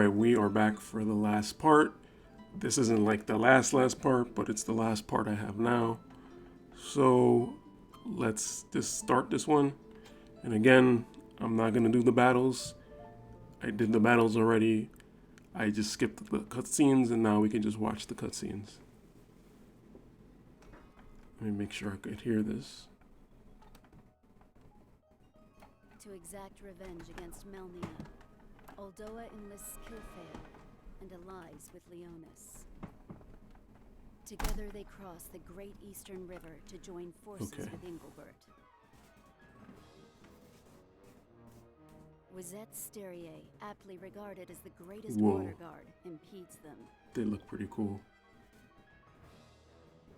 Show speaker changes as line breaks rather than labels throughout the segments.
Alright, we are back for the last part. This isn't like the last part, but it's the last part I have now. So let's just start this one. And again, I'm not gonna do the battles. I did the battles already. I just skipped the cutscenes, and now we can just watch the cutscenes. Let me make sure I could hear this.
To exact revenge against Melnia, Uldoa enlists Kilfail and allies with Leonis. Together they cross the Great Eastern River to join forces with Ingilbert. Wizette's Styrie, aptly regarded as the greatest border guard, impedes them.
They look pretty cool.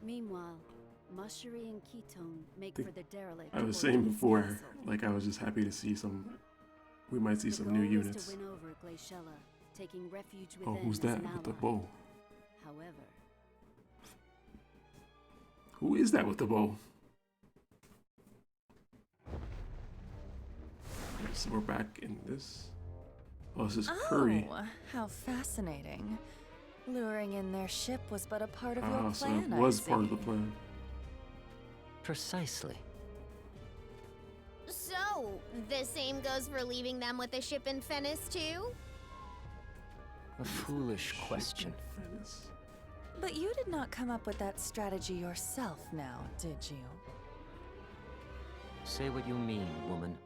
Meanwhile, Mashari and Ketone make for the derelict.
I was saying before, like I was just happy to see some. We might see some new units.
To win over Glaciella, taking refuge within.
Oh, who's that with the bow?
However,
who is that with the bow? So we're back in this. Oh, this is Curry.
Oh, how fascinating. Luring in their ship was but a part of your plan,
so it was part of the plan.
Precisely.
So, the same goes for leaving them with a ship in Fennis too?
A foolish question.
But you did not come up with that strategy yourself now, did you?
Say what you mean, woman.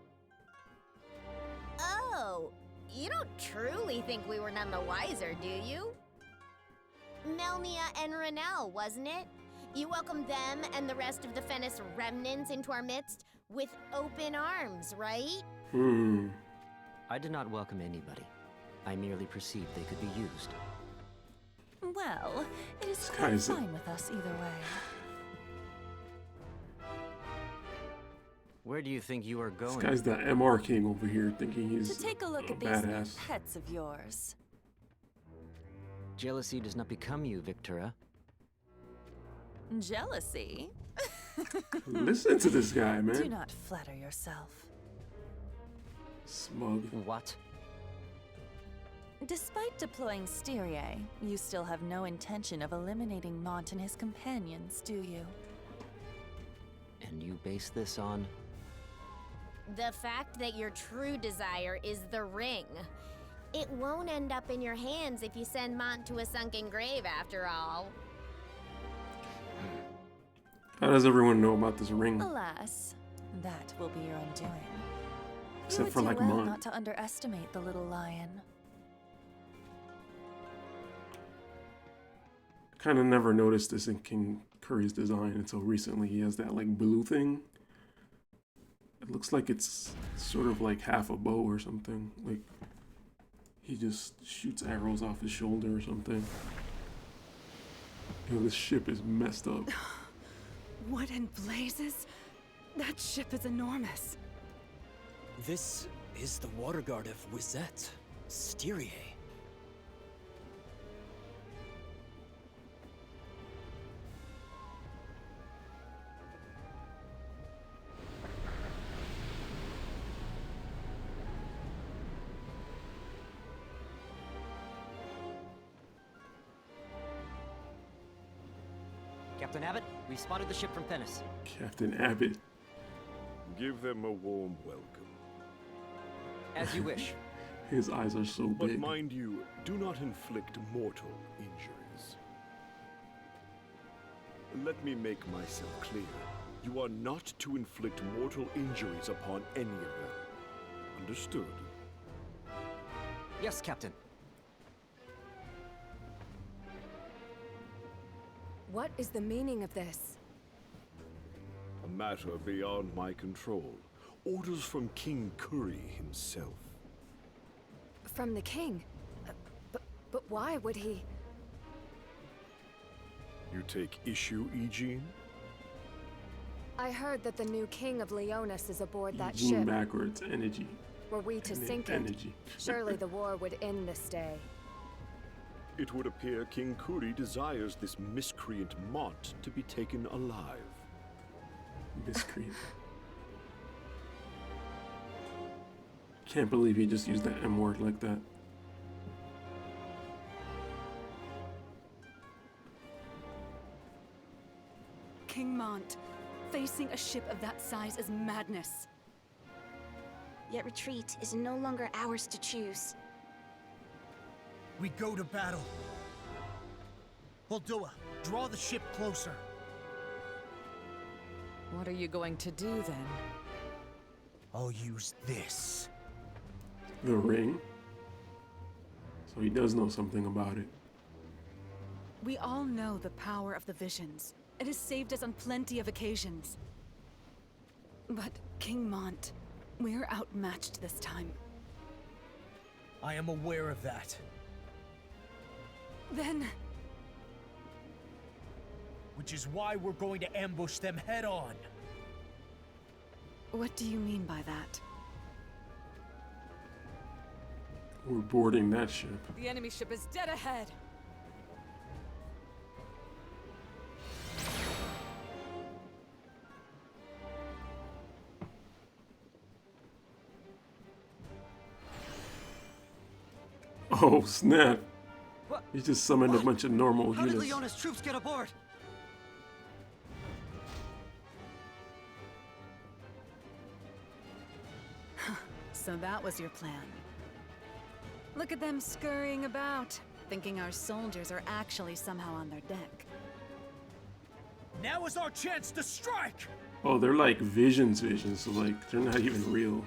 Oh, you don't truly think we were none the wiser, do you? Melnia and Renel, wasn't it? You welcomed them and the rest of the Fennis remnants into our midst with open arms, right?
I did not welcome anybody. I merely perceived they could be used.
Well, it is quite fine with us either way.
Where do you think you are going?
This guy's the MR king over here, thinking he's
to take a look at
badass.
These pets of yours.
Jealousy does not become you, Victura.
Jealousy?
Listen to this guy, man.
Do not flatter yourself.
Smug.
What?
Despite deploying Styrie, you still have no intention of eliminating Mont and his companions, do you?
And you base this on?
The fact that your true desire is the ring. It won't end up in your hands if you send Mont to a sunken grave, after all.
How does everyone know about this ring?
Alas, that will be your undoing.
Except for like
Mont.
Mont.
Not to underestimate the little lion.
I kind of never noticed this in King Curry's design until recently. He has that like blue thing. It looks like it's sort of like half a bow or something. Like he just shoots arrows off his shoulder or something. Yo, this ship is messed up.
What in blazes? That ship is enormous.
This is the water guard of Wizette, Styrie.
Captain Abbott, we spotted the ship from Fennis.
Captain Abbott.
Give them a warm welcome.
As you wish.
His eyes are so big.
But mind you, do not inflict mortal injuries. Let me make myself clear. You are not to inflict mortal injuries upon any of them. Understood?
Yes, Captain.
What is the meaning of this?
A matter beyond my control. Orders from King Curry himself.
From the king? But why would he?
You take issue, Eugene?
I heard that the new king of Leonis is aboard that
Eugene
ship.
backwards, energy.
Were we to sink it,
energy.
surely the war would end this day.
It would appear King Curry desires this miscreant Mont to be taken alive.
Miscreant. Can't believe he just used that M word like that.
not. Facing a ship of that size is madness.
Yet retreat is no longer ours to choose.
We go to battle. Uldoa, draw the ship closer.
What are you going to do then?
I'll use this.
The ring? So he does know something about it.
We all know the power of the visions. It has saved us on plenty of occasions. But, King Mont, we're outmatched this time.
I am aware of that.
Then...
Which is why we're going to ambush them head on.
what do you mean by that?
We're boarding that ship.
The enemy ship is dead ahead!
Oh, snap.
What?
He just summoned a bunch of normal
How did
units.
Leona's troops get aboard?
So that was your plan. Look at them scurrying about, thinking our soldiers are actually somehow on their deck.
Now is our chance to strike!
Oh, they're like visions, so like they're not even real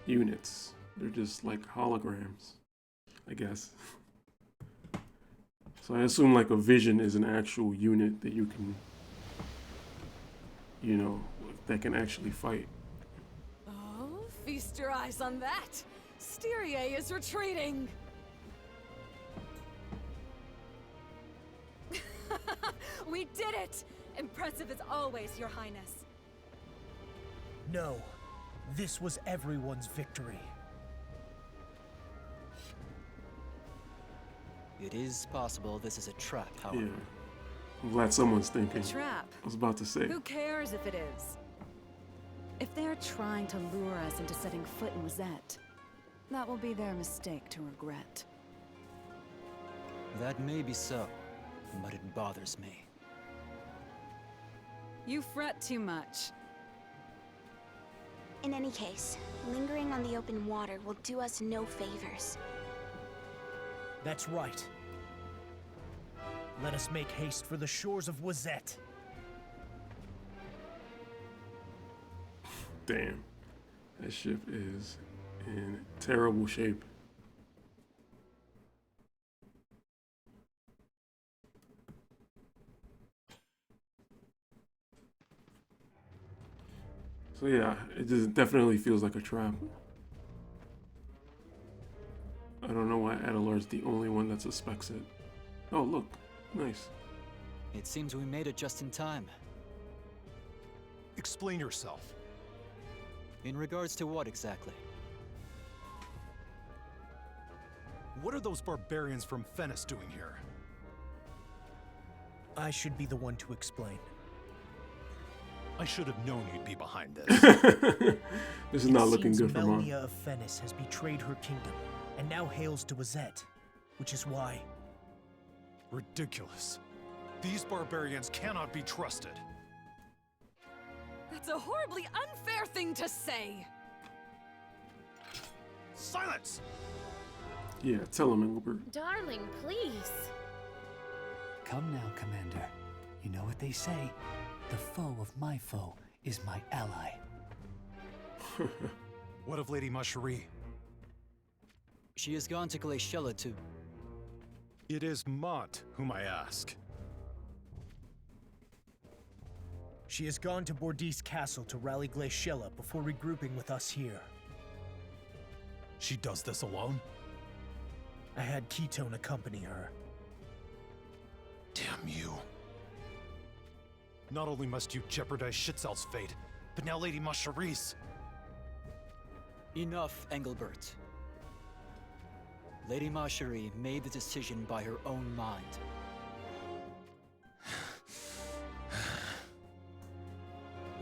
units. They're just like holograms, I guess. So I assume like a vision is an actual unit that you can, you know, that can actually fight.
Oh, feast your eyes on that! Styria is retreating! We did it! Impressive as always, Your Highness.
No, this was everyone's victory.
It is possible this is a trap, however.
Yeah. I'm glad someone's thinking.
A trap?
I was about to say.
Who cares if it is? If they're trying to lure us into setting foot in Wizette, that will be their mistake to regret.
That may be so, but it bothers me.
You fret too much.
In any case, lingering on the open water will do us no favors.
That's right. Let us make haste for the shores of Wizette.
Damn. That ship is in terrible shape. So yeah, it just definitely feels like a trap. I don't know why Adelar's the only one that suspects it. Oh, look. Nice.
It seems we made it just in time.
Explain yourself.
In regards to what exactly?
What are those barbarians from Fennis doing here?
I should be the one to explain.
I should have known you'd be behind this.
This is not looking good for Mom.
Melnia of Fennis has betrayed her kingdom, and now hails to Wizette, which is why...
Ridiculous. These barbarians cannot be trusted.
That's a horribly unfair thing to say!
Silence!
Yeah, tell him, Engelbert.
Darling, please.
Come now, Commander. You know what they say. The foe of my foe is my ally.
What of Lady Macherie?
She has gone to Glaciella to...
It is Mont whom I ask.
She has gone to Bordeaux Castle to rally Glaciella before regrouping with us here.
She does this alone?
I had Ketone accompany her.
Damn you. Not only must you jeopardize Shitzel's fate, but now Lady Macherie's.
Enough, Engelbert. Lady Macherie made the decision by her own mind.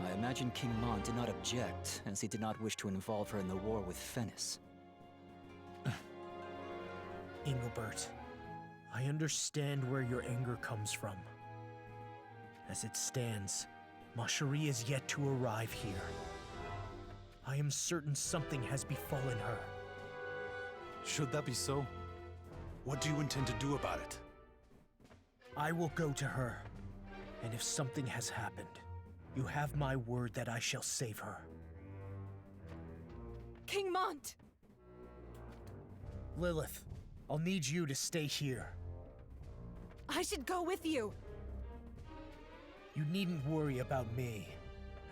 I imagine King Mont did not object, as he did not wish to involve her in the war with Fennis.
Engelbert, I understand where your anger comes from. As it stands, Macherie is yet to arrive here. I am certain something has befallen her.
Should that be so? What do you intend to do about it?
I will go to her, and if something has happened, you have my word that I shall save her.
King Mont!
Lilith, I'll need you to stay here.
I should go with you!
You needn't worry about me.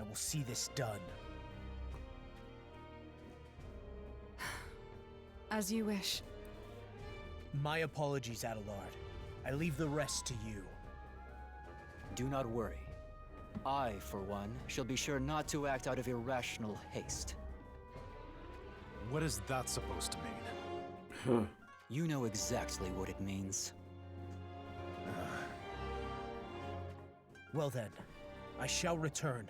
I will see this done.
As you wish.
My apologies, Adelard. I leave the rest to you.
Do not worry. I, for one, shall be sure not to act out of irrational haste.
What is that supposed to mean?
You know exactly what it means.
Well then, I shall return.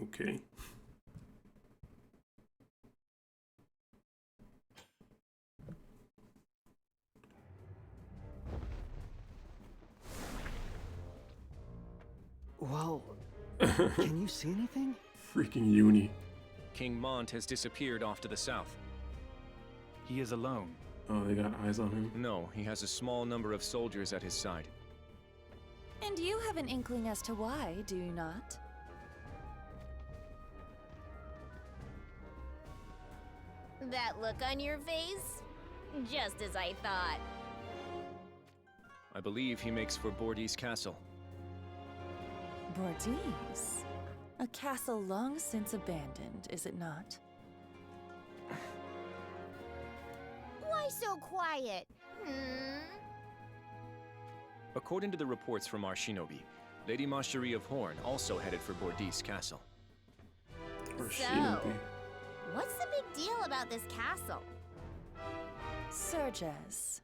Okay.
Well, can you see anything?
Freaking uni.
King Mont has disappeared off to the south.
He is alone.
Oh, they got eyes on him?
No, he has a small number of soldiers at his side.
And you have an inkling as to why, do you not?
That look on your face? Just as I thought.
I believe he makes for Bordees Castle.
Bordees? A castle long since abandoned, is it not?
Why so quiet?
According to the reports from our shinobi, Lady Macherie of Horn also headed for Bordees Castle.
So, what's the big deal about this castle?
Surges,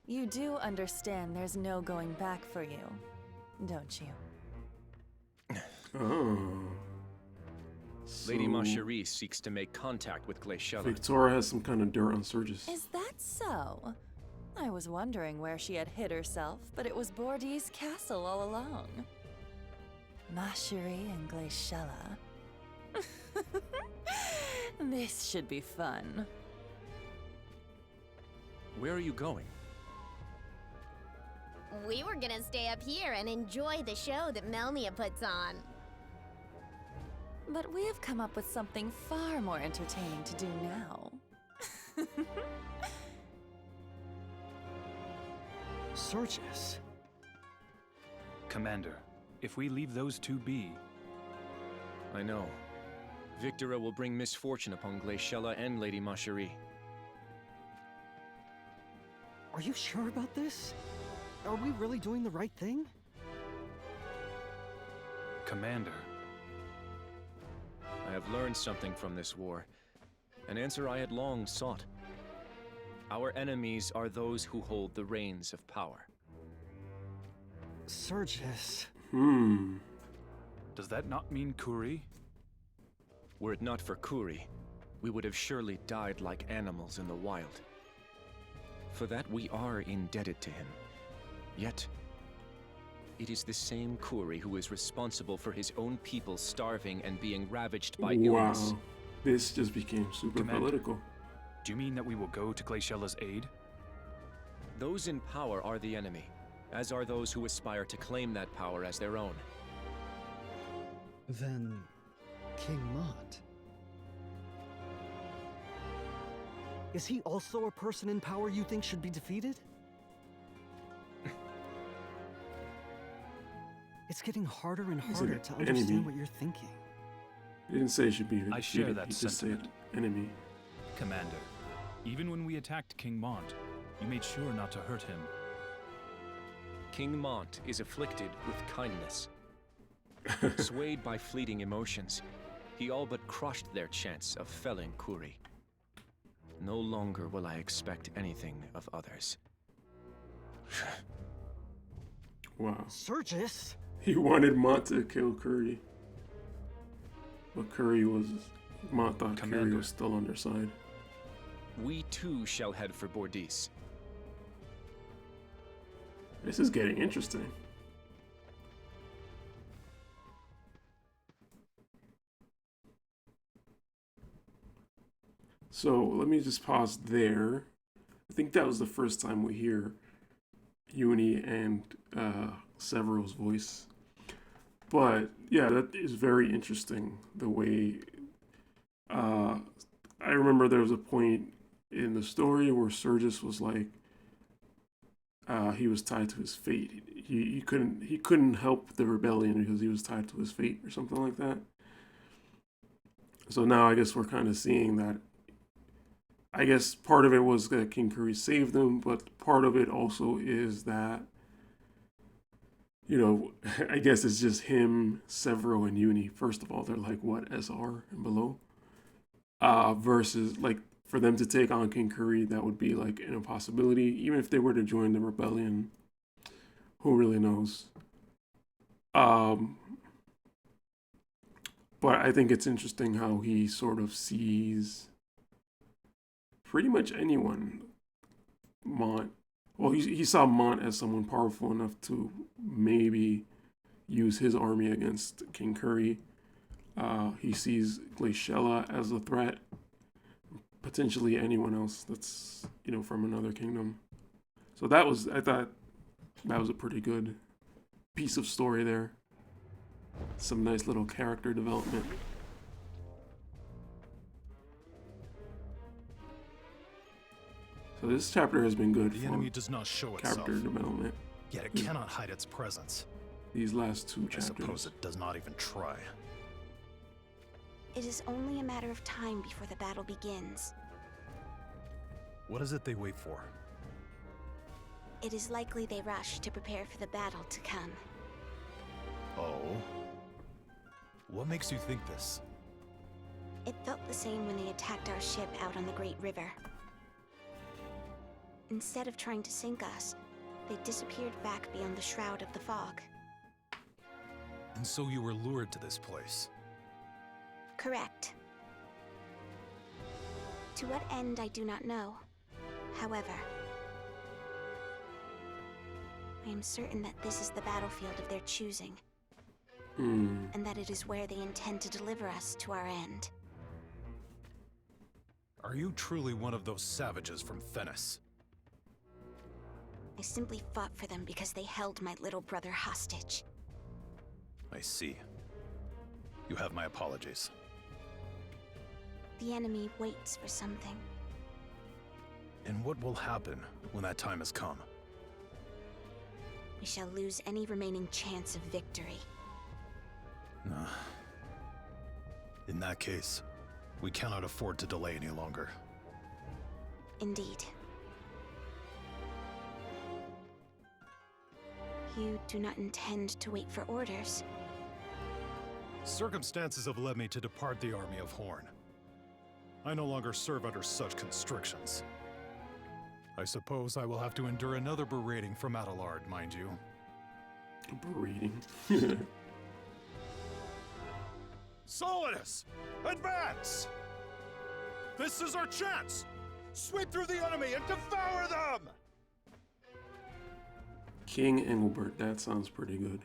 you do understand there's no going back for you, don't you?
Oh.
Lady Macherie seeks to make contact with Glaciella.
Victoria has some kind of dirt on Surges.
Is that so? I was wondering where she had hid herself, but it was Bordees Castle all along. Macherie and Glaciella. This should be fun.
Where are you going?
We were gonna stay up here and enjoy the show that Melnia puts on.
But we have come up with something far more entertaining to do now.
Surges.
Commander, if we leave those two be...
I know. Victora will bring misfortune upon Glaciella and Lady Macherie.
Are you sure about this? Are we really doing the right thing?
Commander.
I have learned something from this war. An answer I had long sought. Our enemies are those who hold the reins of power.
Surges.
Does that not mean Kuri?
Were it not for Kuri, we would have surely died like animals in the wild. For that we are indebted to him. Yet, it is the same Kuri who is responsible for his own people starving and being ravaged by illness.
Wow, this just became super political.
Do you mean that we will go to Glaciela's aid?
Those in power are the enemy, as are those who aspire to claim that power as their own.
Then, King Mont. Is he also a person in power you think should be defeated? It's getting harder and harder to understand what you're thinking.
He didn't say it should be defeated.
I share that
he just
sentiment.
said enemy.
Commander, even when we attacked King Mont, you made sure not to hurt him.
King Mont is afflicted with kindness. Swayed by fleeting emotions, he all but crushed their chance of felling Kuri. No longer will I expect anything of others.
Wow.
Surges?
He wanted Mont to kill Curry. But Curry was... Mont thought Curry was still on their side.
we too shall head for Bordis.
This is getting interesting. So let me just pause there. I think that was the first time we hear Uni and Severo's voice. But yeah, that is very interesting. The way I remember there was a point in the story where Sergis was like, he was tied to his fate. He couldn't help the rebellion because he was tied to his fate or something like that. So now I guess we're kind of seeing that. I guess part of it was that King Curry saved him, but part of it also is that, you know, I guess it's just him, Severo, and Uni. First of all, they're like, what, SR and below? Versus, like, for them to take on King Curry, that would be, like, an impossibility. Even if they were to join the rebellion, who really knows? But I think it's interesting how he sort of sees pretty much anyone. Mont. Well, he saw Mont as someone powerful enough to maybe use his army against King Curry. He sees Glaciella as a threat. Potentially anyone else that's, you know, from another kingdom. So I thought that was a pretty good piece of story there. Some nice little character development. So this chapter has been good.
The enemy does not show itself.
Character development.
Yet it cannot hide its presence.
These last two chapters.
I suppose it does not even try.
It is only a matter of time before the battle begins.
What is it they wait for?
It is likely they rush to prepare for the battle to come.
Oh? What makes you think this?
It felt the same when they attacked our ship out on the Great River. Instead of trying to sink us, they disappeared back beyond the shroud of the fog.
And so you were lured to this place?
Correct. To what end, I do not know. However, I am certain that this is the battlefield of their choosing. And that it is where they intend to deliver us to our end.
Are you truly one of those savages from Fennis?
I simply fought for them because they held my little brother hostage.
I see. You have my apologies.
The enemy waits for something.
And what will happen when that time has come?
We shall lose any remaining chance of victory.
In that case, we cannot afford to delay any longer.
Indeed. You do not intend to wait for orders?
Circumstances have led me to depart the army of Horn. I no longer serve under such constrictions. I suppose I will have to endure another berating from Adelard, mind you.
Berating?
Solidus! Advance! This is our chance! Sweep through the enemy and devour them!
King Engelbert, that sounds pretty good.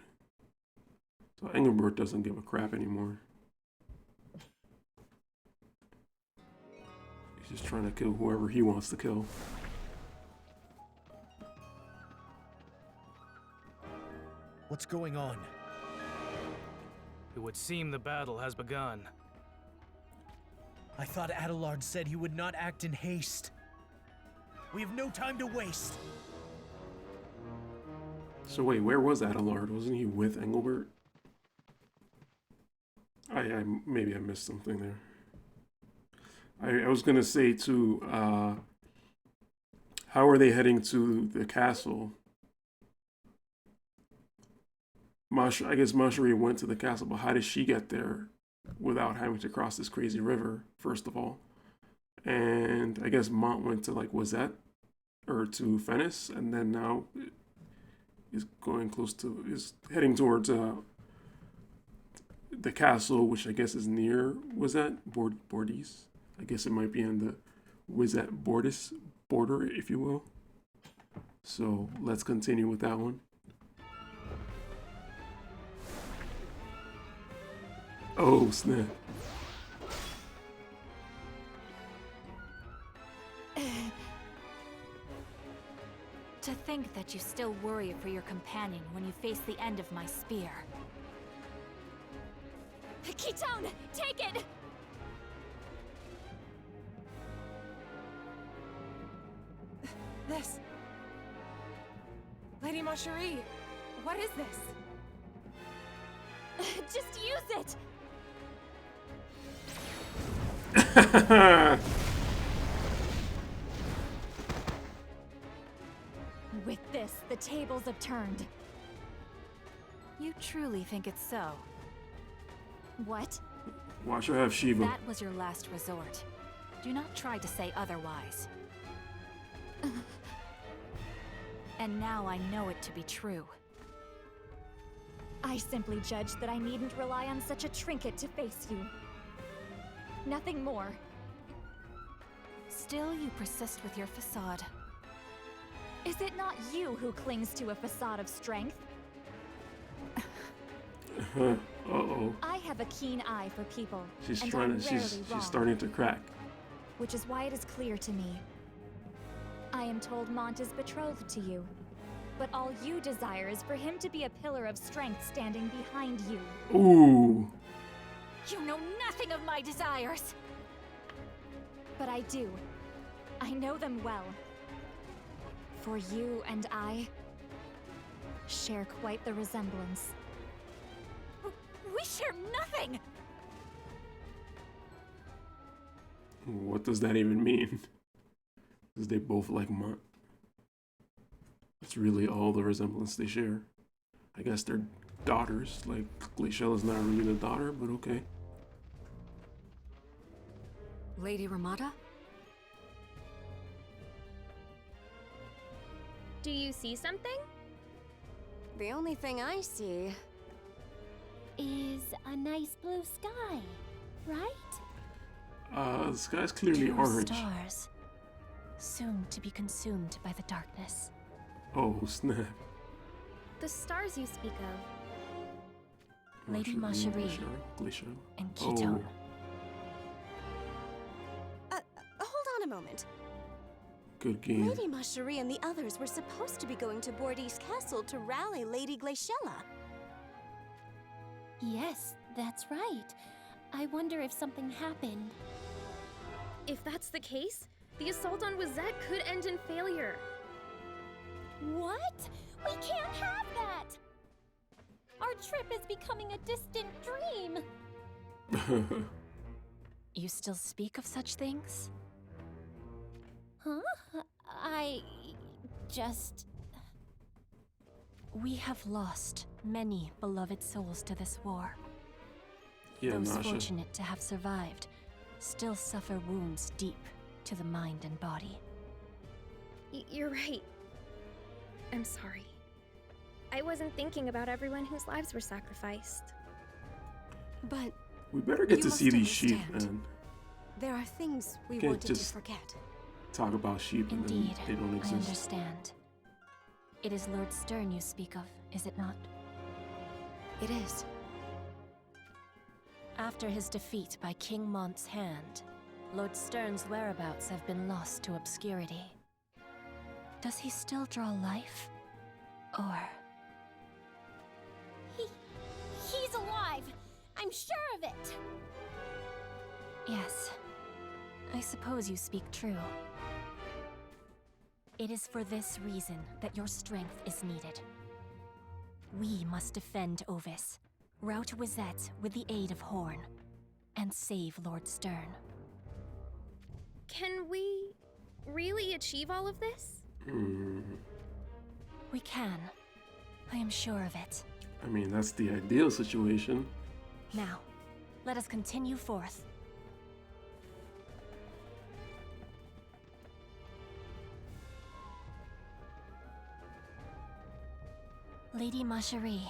So Engelbert doesn't give a crap anymore. He's just trying to kill whoever he wants to kill.
What's going on?
It would seem the battle has begun.
I thought Adelard said he would not act in haste. We have no time to waste.
So wait, where was Adelard? Wasn't he with Engelbert? Maybe I missed something there. I was gonna say too, how are they heading to the castle? I guess Marjorie went to the castle, but how did she get there without having to cross this crazy river, first of all? And I guess Mont went to like Wazette or to Fennis, and then now is heading towards the castle, which I guess is near Wazette, Bordis. I guess it might be in the Wizet border, if you will. So let's continue with that one. Oh snap.
To think that you still worry for your companion when you face the end of my spear.
Ketone, take it!
This. Lady Marjorie, what is this?
Just use it!
With this, the tables have turned. You truly think it's so?
What?
Watch her have Shiva.
That was your last resort. Do not try to say otherwise. And now I know it to be true.
I simply judged that I needn't rely on such a trinket to face you. Nothing more.
Still, you persist with your facade.
Is it not you who clings to a facade of strength?
Uh-oh.
I have a keen eye for people,
She's
and
trying
I'm
to,
rarely
she's
wrong,
starting to crack.
which is why it is clear to me. I am told Mont is betrothed to you, but all you desire is for him to be a pillar of strength standing behind you.
Ooh.
You know nothing of my desires! But I do. I know them well. For you and I share quite the resemblance. We share nothing!
What does that even mean? Because they both like Mont. That's really all the resemblance they share. I guess they're daughters. Like, Glaciela's not really a daughter, but okay.
Lady Ramada?
Do you see something?
The only thing I see
is a nice blue sky, right?
The sky's clearly
Two
orange.
stars, soon to be consumed by the darkness.
Oh, snap.
The stars you speak of.
Lady Marjorie
Glaciela.
and Ketone.
hold on a moment.
Good game.
Lady Marjorie and the others were supposed to be going to Bordeaux Castle to rally Lady Glaciela.
Yes, that's right. I wonder if something happened. If that's the case, the assault on Wizet could end in failure. What? We can't have that! Our trip is becoming a distant dream!
You still speak of such things?
Huh? I just...
We have lost many beloved souls to this war.
Yeah,
Those
Nasha.
fortunate to have survived still suffer wounds deep to the mind and body.
You're right. I'm sorry. I wasn't thinking about everyone whose lives were sacrificed.
But
We better get
You
to
must
see these sheep,
understand.
man.
there are things we
Can't
wanted to
just
forget.
Talk about sheep and
Indeed,
then they don't
I
exist.
understand. It is Lord Stern you speak of, is it not?
It is.
After his defeat by King Mont's hand, Lord Stern's whereabouts have been lost to obscurity. Does he still draw life? Or...
He's alive! I'm sure of it!
Yes, I suppose you speak true. It is for this reason that your strength is needed. We must defend Ovis, rout Wizet with the aid of Horn, and save Lord Stern.
Can we really achieve all of this?
We can. I am sure of it.
I mean, that's the ideal situation.
Now, let us continue forth. Lady Marjorie,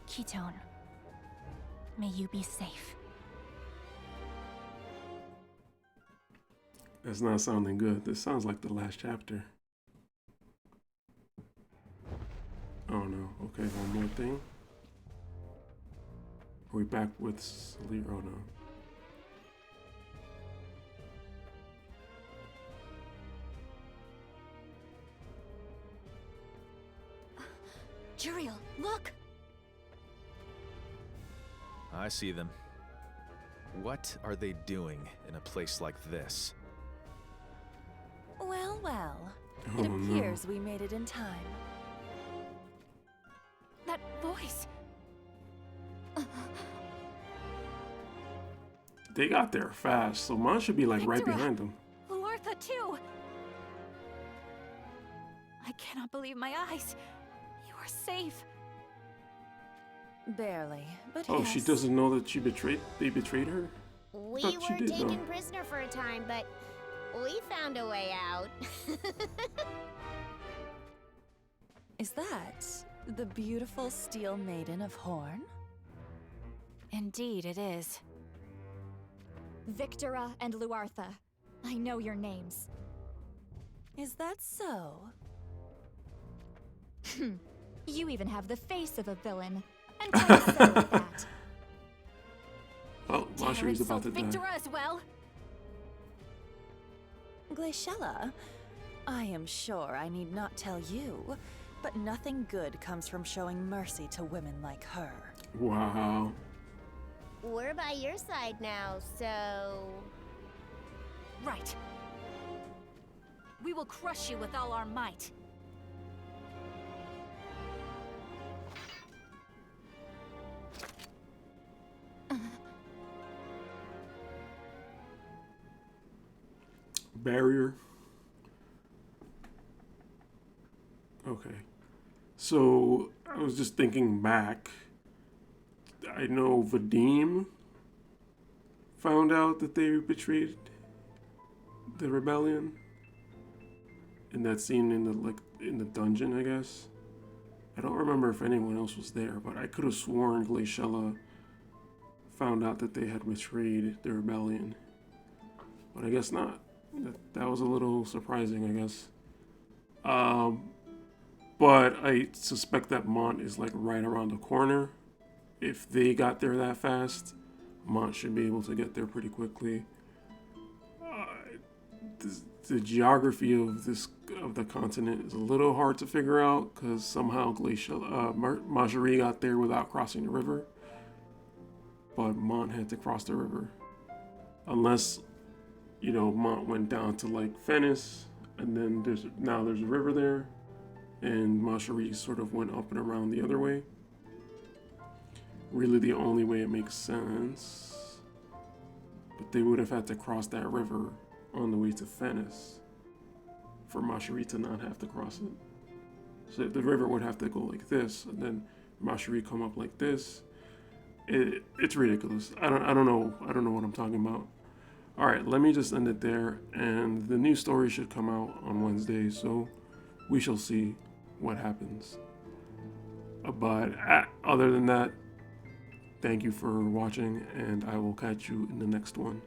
Ketone, may you be safe.
That's not sounding good. This sounds like the last chapter. Oh no. Okay, one more thing. Are we back with Salire? Oh no.
Juriel, look!
I see them. What are they doing in a place like this?
Well, well. It appears we made it in time.
That voice!
They got there fast, so mine should be like right behind them.
Luartha, too! I cannot believe my eyes. You are safe.
Barely, but
Oh,
yes.
she doesn't know that they betrayed her?
We
Thought she
were
did,
taken
though.
prisoner for a time, but we found a way out.
Is that the beautiful steel maiden of Horn?
Indeed, it is. Victora and Luartha. I know your names.
Is that so?
You even have the face of a villain. And quite a son at that.
Oh, Mashiri's about to die.
Victora as well.
Glaciella, I am sure I need not tell you, but nothing good comes from showing mercy to women like her.
Wow.
We're by your side now, so...
Right. We will crush you with all our might.
Barrier. Okay. So, I was just thinking back. I know Vadim found out that they betrayed the rebellion in that scene in the dungeon, I guess. I don't remember if anyone else was there, but I could have sworn Glaciella found out that they had betrayed the rebellion. But I guess not. That was a little surprising, I guess. But I suspect that Mont is like right around the corner. If they got there that fast, Mont should be able to get there pretty quickly. The geography of the continent is a little hard to figure out because somehow Marjorie got there without crossing the river, but Mont had to cross the river, unless Mont went down to like Venice, and then there's a river there, and Marjorie sort of went up and around the other way. Really, the only way it makes sense, but they would have had to cross that river on the way to Venice for Marjorie to not have to cross it. So the river would have to go like this, and then Marjorie come up like this. It's ridiculous. I don't know what I'm talking about. All right, let me just end it there, and the new story should come out on Wednesday, so we shall see what happens. But other than that, thank you for watching, and I will catch you in the next one.